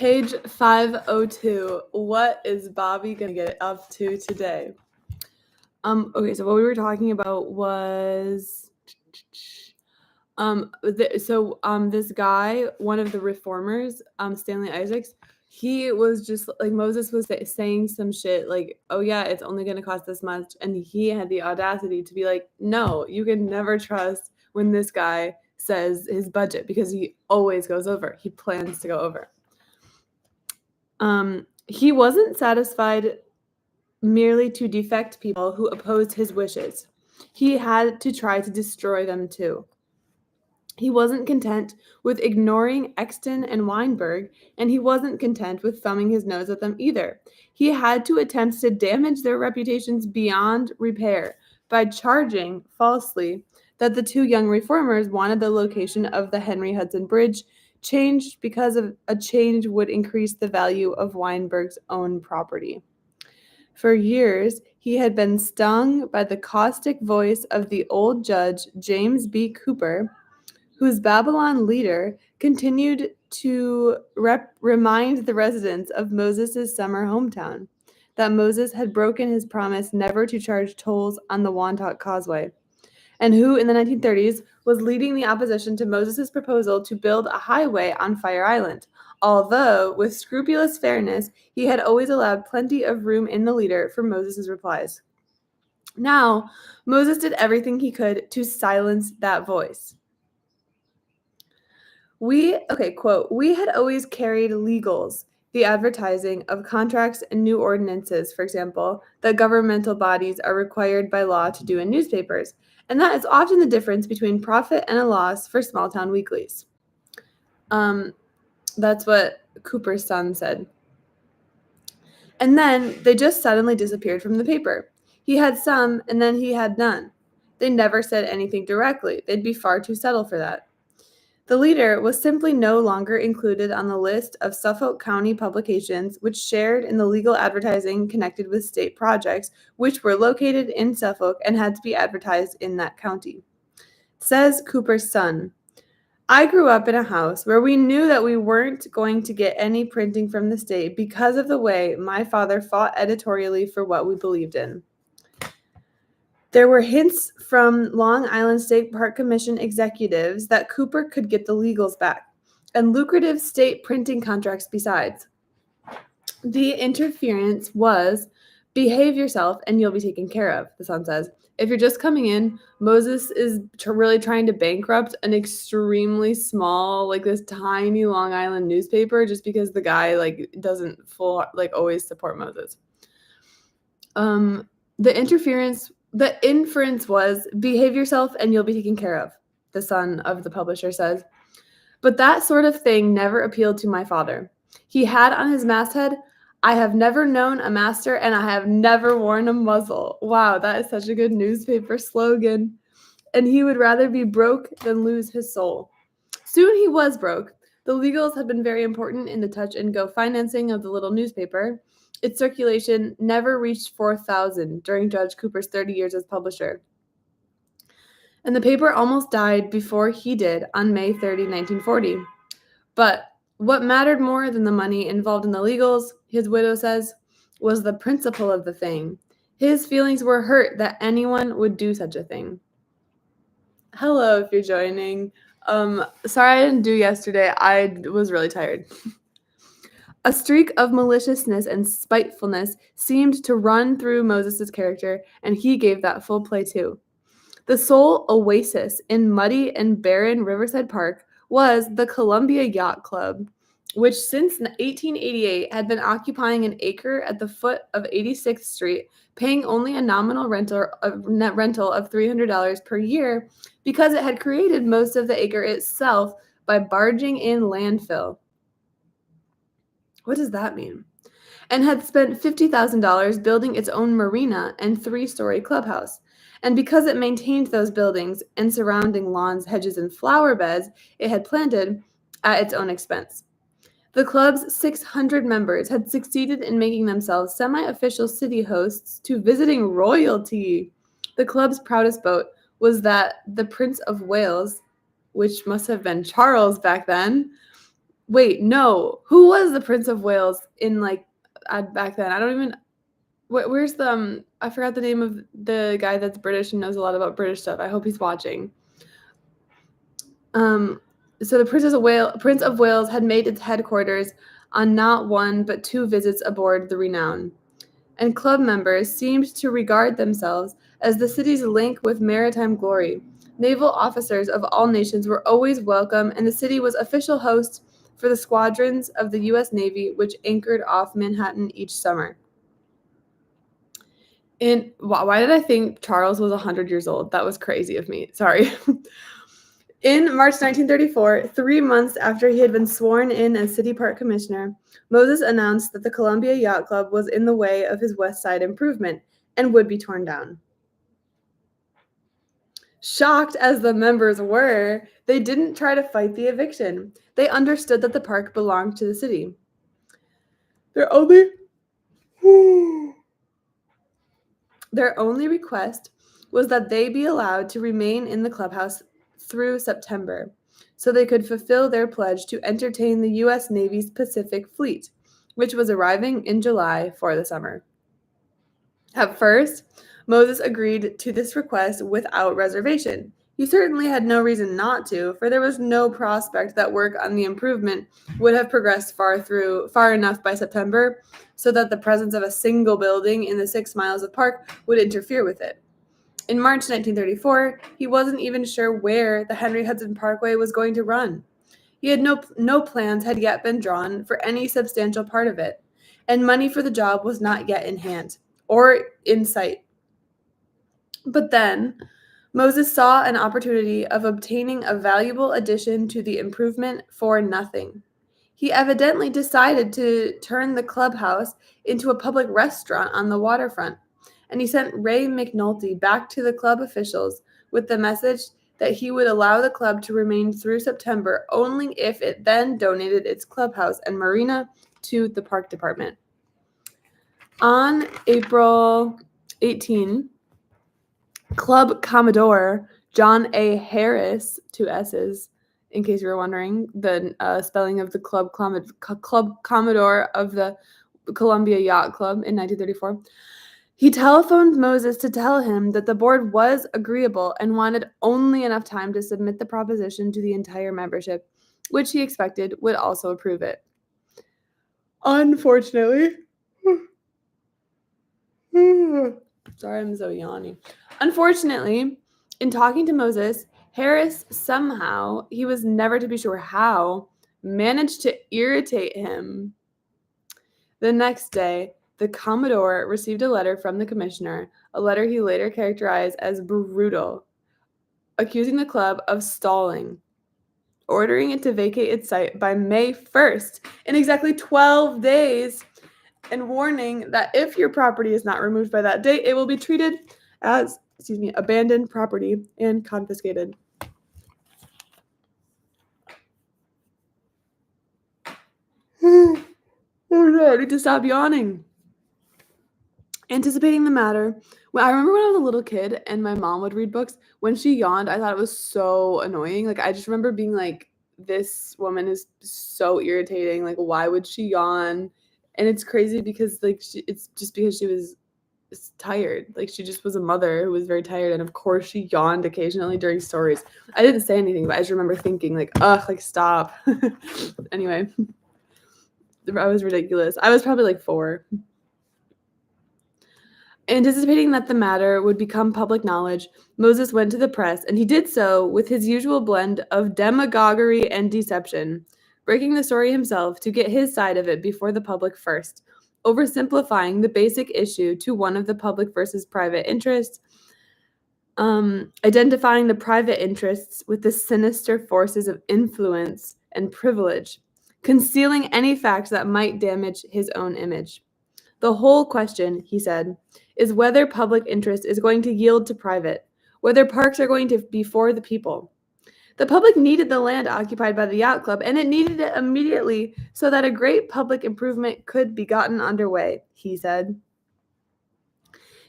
Page 502. What is Bobby gonna get up to today? Okay, so what we were talking about was this guy, one of the reformers, Stanley Isaacs, he was just like Moses was saying some shit like, oh yeah, it's only going to cost this much, and he had the audacity to be like, no, you can never trust when this guy says his budget, because he always goes over. He plans to go over. He wasn't satisfied merely to defect people who opposed his wishes. He had to try to destroy them too. He wasn't content with ignoring Exton and Weinberg, and he wasn't content with thumbing his nose at them either. He had to attempt to damage their reputations beyond repair by charging falsely that the two young reformers wanted the location of the Henry Hudson Bridge changed because of a change would increase the value of Weinberg's own property. For years, he had been stung by the caustic voice of the old judge, James B. Cooper, whose Babylon leader continued to remind the residents of Moses' summer hometown that Moses had broken his promise never to charge tolls on the Wantock Causeway, and who in the 1930s was leading the opposition to Moses' proposal to build a highway on Fire Island, although with scrupulous fairness he had always allowed plenty of room in the leader for Moses' replies. Now, Moses did everything he could to silence that voice. Quote, we had always carried legals, the advertising of contracts and new ordinances, for example, that governmental bodies are required by law to do in newspapers, and that is often the difference between profit and a loss for small-town weeklies. That's what Cooper's son said. And then they just suddenly disappeared from the paper. He had some, and then he had none. They never said anything directly. They'd be far too subtle for that. The leader was simply no longer included on the list of Suffolk County publications which shared in the legal advertising connected with state projects which were located in Suffolk and had to be advertised in that county. Says Cooper's son, I grew up in a house where we knew that we weren't going to get any printing from the state because of the way my father fought editorially for what we believed in. There were hints from Long Island State Park Commission executives that Cooper could get the legals back, and lucrative state printing contracts besides. The interference was, behave yourself and you'll be taken care of, the son says. If you're just coming in, Moses is really trying to bankrupt an extremely small, like this tiny Long Island newspaper just because the guy doesn't always support Moses. The inference was, behave yourself and you'll be taken care of, the son of the publisher says. But that sort of thing never appealed to my father. He had on his masthead, I have never known a master and I have never worn a muzzle. Wow, that is such a good newspaper slogan. And he would rather be broke than lose his soul. Soon he was broke. The legals had been very important in the touch-and-go financing of the little newspaper. Its circulation never reached 4,000 during Judge Cooper's 30 years as publisher. And the paper almost died before he did on May 30, 1940. But what mattered more than the money involved in the legals, his widow says, was the principle of the thing. His feelings were hurt that anyone would do such a thing. Hello, if you're joining. Sorry I didn't do yesterday. I was really tired. A streak of maliciousness and spitefulness seemed to run through Moses' character, and he gave that full play too. The sole oasis in muddy and barren Riverside Park was the Columbia Yacht Club, which since 1888 had been occupying an acre at the foot of 86th Street, paying only a nominal net rental of $300 per year because it had created most of the acre itself by barging in landfill. What does that mean? And had spent $50,000 building its own marina and 3-story clubhouse. And because it maintained those buildings and surrounding lawns, hedges, and flower beds it had planted at its own expense. The club's 600 members had succeeded in making themselves semi-official city hosts to visiting royalty. The club's proudest boat was that the Prince of Wales, which must have been Charles back then, Wait, no. Who was the Prince of Wales in like back then? I don't even. Where's the I forgot the name of the guy that's British and knows a lot about British stuff. I hope he's watching. So the Prince of Wales had made its headquarters on not one but two visits aboard the Renown, and club members seemed to regard themselves as the city's link with maritime glory. Naval officers of all nations were always welcome, and the city was official host for the squadrons of the U.S. Navy, which anchored off Manhattan each summer. And why did I think Charles was 100 years old? That was crazy of me. Sorry. In March 1934, 3 months after he had been sworn in as City Park Commissioner, Moses announced that the Columbia Yacht Club was in the way of his West Side improvement and would be torn down. Shocked as the members were, they didn't try to fight the eviction. They understood that the park belonged to the city. Their only request was that they be allowed to remain in the clubhouse through September, so they could fulfill their pledge to entertain the U.S. Navy's Pacific Fleet, which was arriving in July for the summer. At first, Moses agreed to this request without reservation. He certainly had no reason not to, for there was no prospect that work on the improvement would have progressed far enough by September so that the presence of a single building in the 6 miles of park would interfere with it. In March 1934, he wasn't even sure where the Henry Hudson Parkway was going to run. He had no plans had yet been drawn for any substantial part of it, and money for the job was not yet in hand or in sight. But then, Moses saw an opportunity of obtaining a valuable addition to the improvement for nothing. He evidently decided to turn the clubhouse into a public restaurant on the waterfront, and he sent Ray McNulty back to the club officials with the message that he would allow the club to remain through September only if it then donated its clubhouse and marina to the park department. On April 18, Club Commodore John A. Harris, 2 S's, in case you were wondering, the spelling of the Club Commodore of the Columbia Yacht Club in 1934, he telephoned Moses to tell him that the board was agreeable and wanted only enough time to submit the proposition to the entire membership, which he expected would also approve it. Unfortunately, sorry, I'm so yawny. Unfortunately, in talking to Moses, Harris somehow, he was never to be sure how, managed to irritate him. The next day, the Commodore received a letter from the commissioner, a letter he later characterized as brutal, accusing the club of stalling, ordering it to vacate its site by May 1st, in exactly 12 days, and warning that if your property is not removed by that date, it will be treated as, abandoned property and confiscated. Oh no, I need to stop yawning. Anticipating the matter, I remember when I was a little kid and my mom would read books, when she yawned, I thought it was so annoying. Like, I just remember being like, this woman is so irritating. Like, why would she yawn? And it's crazy because, like, it's just because she was tired. Like, she just was a mother who was very tired. And, of course, she yawned occasionally during stories. I didn't say anything, but I just remember thinking, like, ugh, like, stop. Anyway, I was ridiculous. I was probably, like, 4. Anticipating that the matter would become public knowledge, Moses went to the press, and he did so with his usual blend of demagoguery and deception, breaking the story himself to get his side of it before the public first, oversimplifying the basic issue to one of the public versus private interests, identifying the private interests with the sinister forces of influence and privilege, concealing any facts that might damage his own image. The whole question, he said, is whether public interest is going to yield to private, whether parks are going to be for the people. The public needed the land occupied by the yacht club, and it needed it immediately so that a great public improvement could be gotten underway, he said.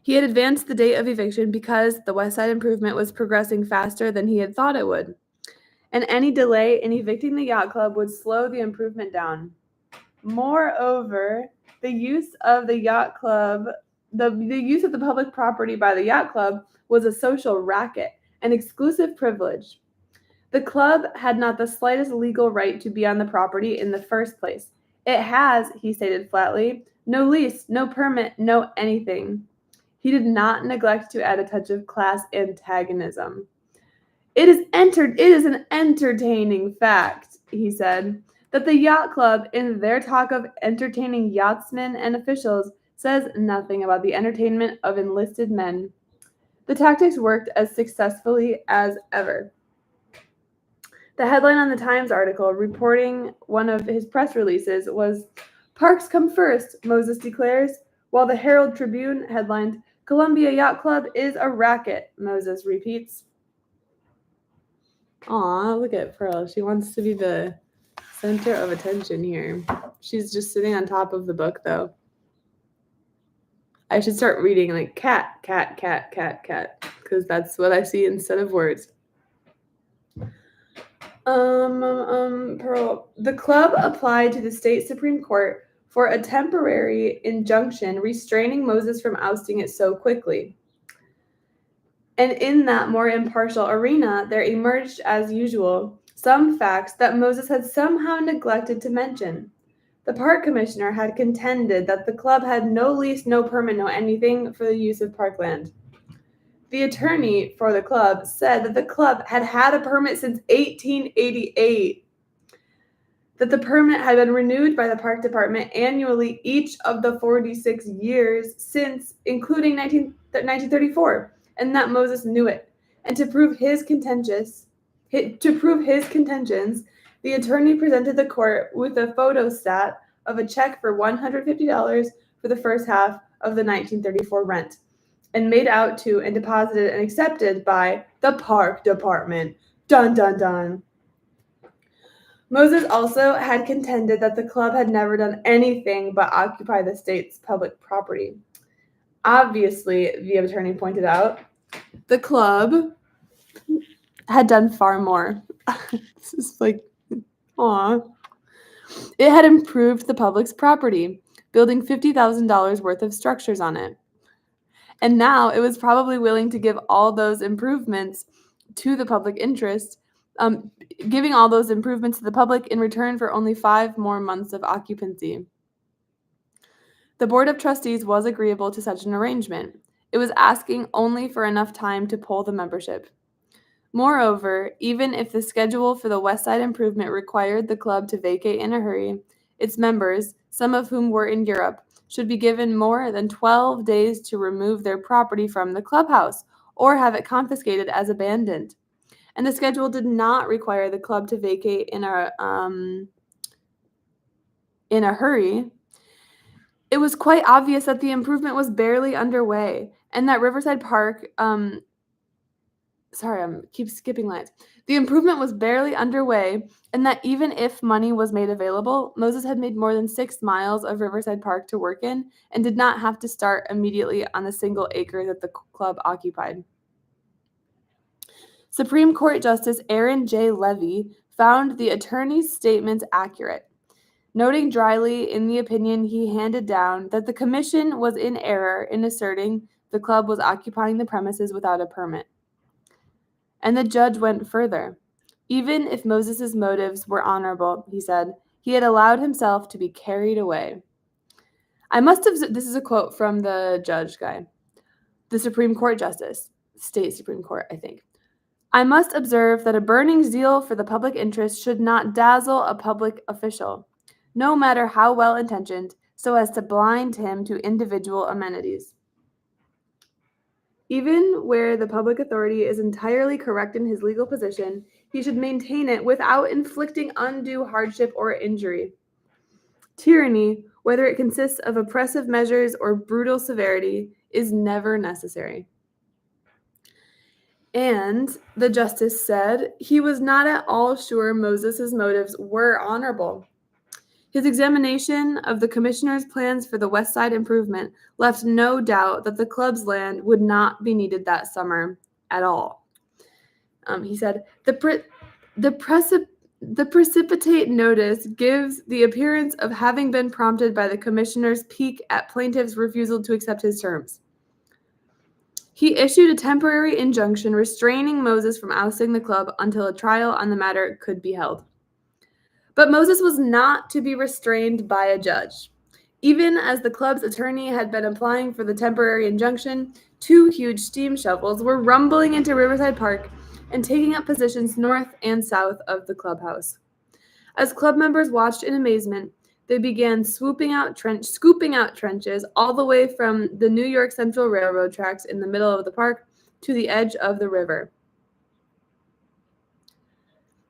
He had advanced the date of eviction because the West Side improvement was progressing faster than he had thought it would. and any delay in evicting the yacht club would slow the improvement down. Moreover, the use of the yacht club, the use of the public property by the yacht club was a social racket, an exclusive privilege. The club had not the slightest legal right to be on the property in the first place. It has, he stated flatly, no lease, no permit, no anything. He did not neglect to add a touch of class antagonism. It is an entertaining fact, he said, that the yacht club, in their talk of entertaining yachtsmen and officials, says nothing about the entertainment of enlisted men. The tactics worked as successfully as ever. The headline on the Times article reporting one of his press releases was, "Parks come first," Moses declares, while the Herald Tribune headlined, "Columbia Yacht Club is a racket," Moses repeats. Aw, look at Pearl. She wants to be the center of attention here. She's just sitting on top of the book, though. I should start reading like cat, cat, cat, cat, cat, because that's what I see instead of words. Pearl. The club applied to the state Supreme Court for a temporary injunction restraining Moses from ousting it so quickly. And in that more impartial arena, there emerged, as usual, some facts that Moses had somehow neglected to mention. The park commissioner had contended that the club had no lease, no permit, no anything for the use of parkland. The attorney for the club said that the club had had a permit since 1888, that the permit had been renewed by the park department annually each of the 46 years since, including 1934, and that Moses knew it. And to prove his contentions, the attorney presented the court with a photostat of a check for $150 for the first half of the 1934 rent, and made out to and deposited and accepted by the park department. Dun, dun, dun. Moses also had contended that the club had never done anything but occupy the state's public property. Obviously, the attorney pointed out, the club had done far more. This is like, aw. It had improved the public's property, building $50,000 worth of structures on it. And now it was probably willing to give all those improvements to the public interest, giving all those improvements to the public in return for only 5 more months of occupancy. The Board of Trustees was agreeable to such an arrangement. It was asking only for enough time to poll the membership. Moreover, even if the schedule for the West Side improvement required the club to vacate in a hurry, its members, some of whom were in Europe, should be given more than 12 days to remove their property from the clubhouse or have it confiscated as abandoned. And the schedule did not require the club to vacate in a hurry. It was quite obvious that the improvement was barely underway and that Riverside Park sorry, I keep skipping lines. The improvement was barely underway, and that even if money was made available, Moses had made more than 6 miles of Riverside Park to work in and did not have to start immediately on the single acre that the club occupied. Supreme Court Justice Aaron J. Levy found the attorney's statements accurate, noting dryly in the opinion he handed down that the commission was in error in asserting the club was occupying the premises without a permit. And the judge went further. Even if Moses's motives were honorable, he said, he had allowed himself to be carried away. This is a quote from the judge guy, the Supreme Court Justice, State Supreme Court, I think. I must observe that a burning zeal for the public interest should not dazzle a public official, no matter how well intentioned, so as to blind him to individual amenities. Even where the public authority is entirely correct in his legal position, he should maintain it without inflicting undue hardship or injury. Tyranny, whether it consists of oppressive measures or brutal severity, is never necessary. And the justice said he was not at all sure Moses's motives were honorable. His examination of the commissioner's plans for the West Side improvement left no doubt that the club's land would not be needed that summer at all. He said, The precipitate notice gives the appearance of having been prompted by the commissioner's pique at plaintiff's refusal to accept his terms. He issued a temporary injunction restraining Moses from ousting the club until a trial on the matter could be held. But Moses was not to be restrained by a judge. Even as the club's attorney had been applying for the temporary injunction, 2 huge steam shovels were rumbling into Riverside Park and taking up positions north and south of the clubhouse. As club members watched in amazement, they began scooping out trenches all the way from the New York Central Railroad tracks in the middle of the park to the edge of the river.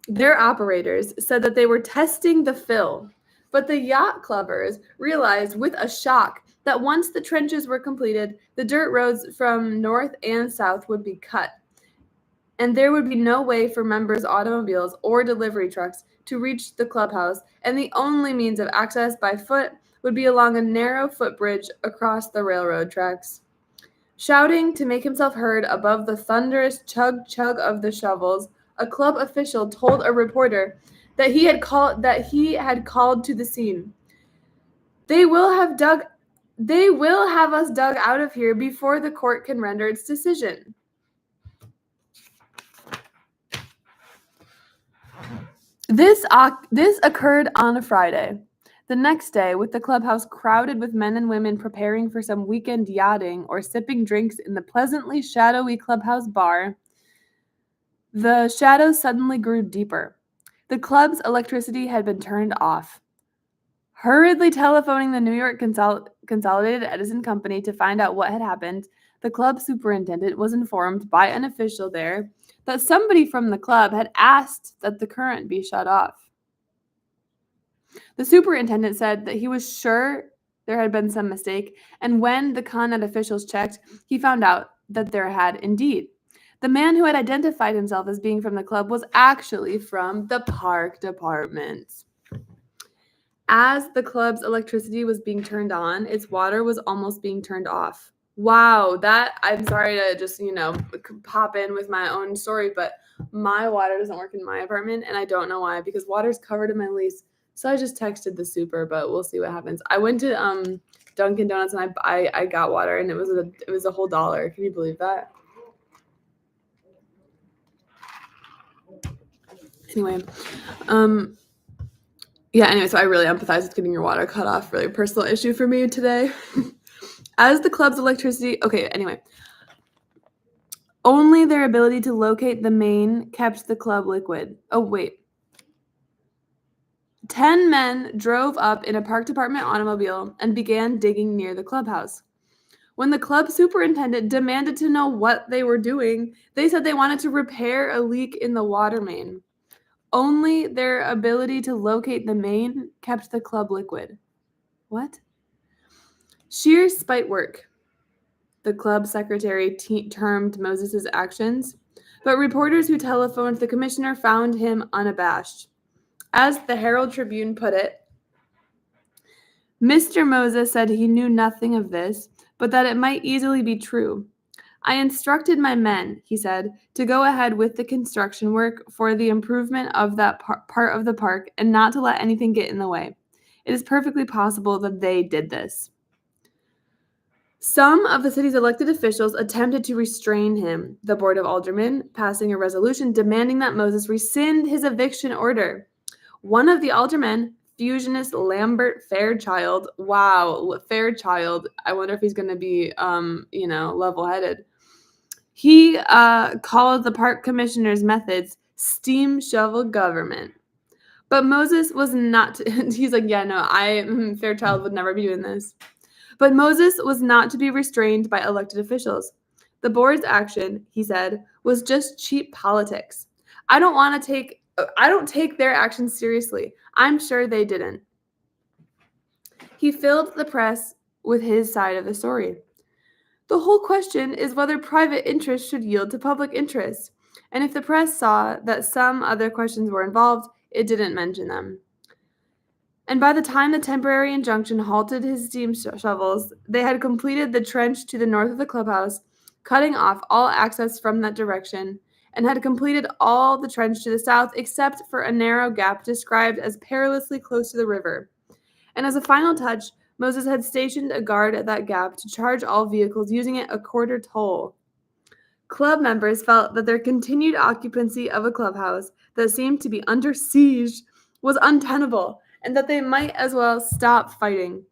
Their operators said that they were testing the fill, but the yacht clubbers realized with a shock that once the trenches were completed, the dirt roads from north and south would be cut, and there would be no way for members' automobiles or delivery trucks to reach the clubhouse, and the only means of access by foot would be along a narrow footbridge across the railroad tracks. Shouting to make himself heard above the thunderous chug-chug of the shovels, a club official told a reporter that he had called to the scene. They will have us dug out of here before the court can render its decision. This occurred on a Friday. The next day, with the clubhouse crowded with men and women preparing for some weekend yachting or sipping drinks in the pleasantly shadowy clubhouse bar, the shadows suddenly grew deeper. The club's electricity had been turned off. Hurriedly telephoning the New York Consolidated Edison Company to find out what had happened, the club superintendent was informed by an official there that somebody from the club had asked that the current be shut off. The superintendent said that he was sure there had been some mistake, and when the Con Ed officials checked, he found out that there had indeed. The man who had identified himself as being from the club was actually from the park department. As the club's electricity was being turned on, its water was almost being turned off. Wow, I'm sorry to just, pop in with my own story, but my water doesn't work in my apartment, and I don't know why, because water's covered in my lease. So I just texted the super, but we'll see what happens. I went to Dunkin' Donuts and I got water, and it was a whole $1. Can you believe that? Anyway, so I really empathize with getting your water cut off. Really personal issue for me today. As the club's electricity, only their ability to locate the main kept the club liquid. 10 men drove up in a park department automobile and began digging near the clubhouse. When the club superintendent demanded to know what they were doing, they said they wanted to repair a leak in the water main. Only their ability to locate the main kept the club liquid. What? Sheer spite work, the club secretary termed Moses' actions, but reporters who telephoned the commissioner found him unabashed. As the Herald Tribune put it, Mr. Moses said he knew nothing of this, but that it might easily be true. I instructed my men, he said, to go ahead with the construction work for the improvement of that part of the park and not to let anything get in the way. It is perfectly possible that they did this. Some of the city's elected officials attempted to restrain him, the Board of Aldermen passing a resolution demanding that Moses rescind his eviction order. One of the aldermen, fusionist Lambert Fairchild, Fairchild, I wonder if he's going to be, level-headed. He called the park commissioner's methods steam shovel government. But Moses was not, he's like, Fairchild would never be doing this. But Moses was not to be restrained by elected officials. The board's action, he said, was just cheap politics. I don't take their actions seriously. I'm sure they didn't. He filled the press with his side of the story. The whole question is whether private interest should yield to public interest. And if the press saw that some other questions were involved, it didn't mention them. And by the time the temporary injunction halted his steam shovels, they had completed the trench to the north of the clubhouse, cutting off all access from that direction, and had completed all the trench to the south except for a narrow gap described as perilously close to the river. And as a final touch, Moses had stationed a guard at that gap to charge all vehicles using it a quarter toll. Club members felt that their continued occupancy of a clubhouse that seemed to be under siege was untenable, and that they might as well stop fighting.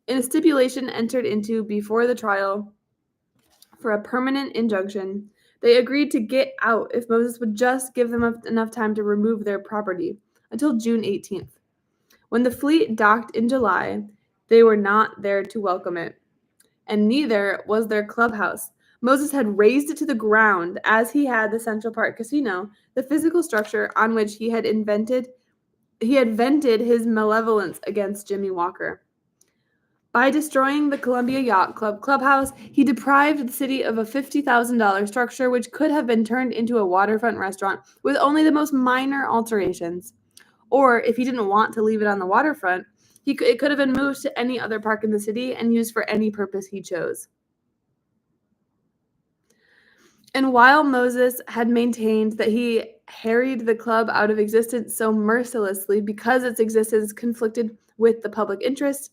In a stipulation entered into before the trial for a permanent injunction, they agreed to get out if Moses would just give them enough time to remove their property until June 18th. When the fleet docked in July, they were not there to welcome it, and neither was their clubhouse. Moses had razed it to the ground as he had the Central Park Casino, the physical structure on which he had vented his malevolence against Jimmy Walker. By destroying the Columbia Yacht Club clubhouse, he deprived the city of a $50,000 structure which could have been turned into a waterfront restaurant with only the most minor alterations. Or if he didn't want to leave it on the waterfront, it could have been moved to any other park in the city and used for any purpose he chose. And while Moses had maintained that he harried the club out of existence so mercilessly because its existence conflicted with the public interest,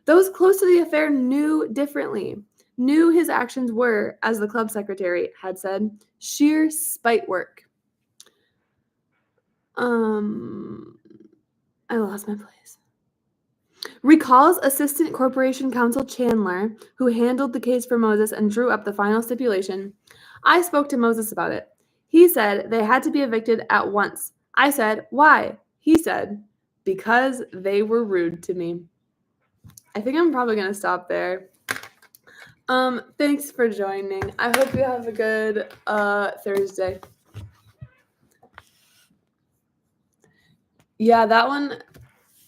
those close to the affair knew differently, knew his actions were, as the club secretary had said, sheer spite work. I lost my place. Recalls Assistant Corporation Counsel Chandler, who handled the case for Moses and drew up the final stipulation. I spoke to Moses about it. He said they had to be evicted at once. I said, why? He said, because they were rude to me. I think I'm probably going to stop there. Thanks for joining. I hope you have a good Thursday. Yeah, that one,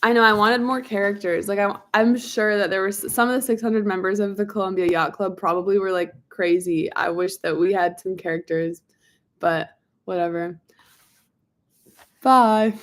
I know I wanted more characters. Like I'm sure that there were some of the 600 members of the Columbia Yacht Club probably were like crazy. I wish that we had some characters, but whatever. Bye.